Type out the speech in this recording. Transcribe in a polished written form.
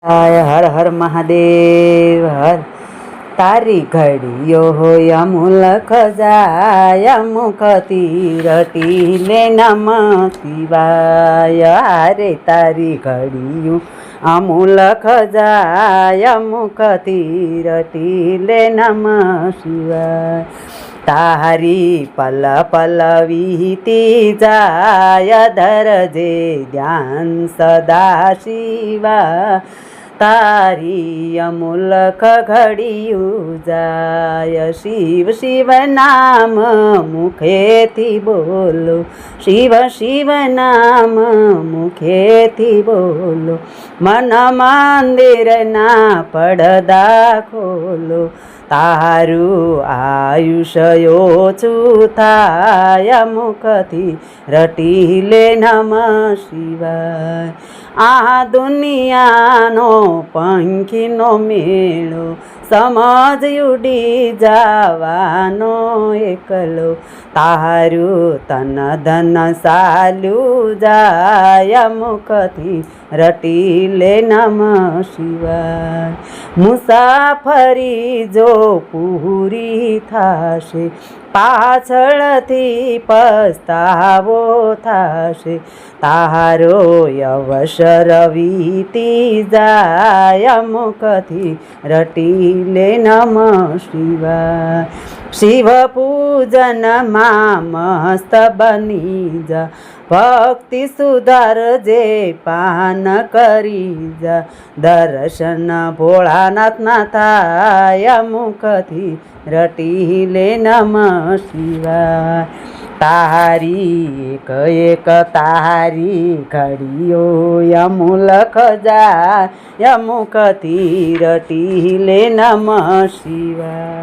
હર હર મહાદેવ હર તારી ઘડીયો હોય અમુલખ જાય મુખતી રટી લે નમ શિવાય હારે તારી ઘડીયું અમુલખ જાય મુખતી રટી લે નમ શિવાય તારી પલ પલ વીતી જાય ધરજે ધ્યાન સદા શિવા તારી અમુલખ ઘડિયું જાય શિવ શિવ નામ મુખેથી બોલો શિવ શિવ નામ મુખેથી બોલો મન મંદિરના પડદા ખોલો તારું આયુષ્ય ઓછું થાય મુખથી રટી લે નમ શિવાય આ દુનિયાનો પંખીનો મેળો સમજ ઉડી જવાનો એકલો તારું તન ધન સાલું જાય મુખથી રટી લે નમ શિવાય મુસાફરી જો પૂરી થશે પાછળથી પસ્તાવો થશે તારો અવસર વીતી જાય મુખથી રટી લે નમ શિવાય શિવ પૂજનમાં મસ્ત બની જા ભક્તિ સુધારજે પાન કરી જા દર્શન ભોળાનાથના થાય મુખથી રટી લે નમ શિવાય તારી એક તારી ઘડીઓ અમુલખ જાય મુખથી રટી લે નમ શિવાય।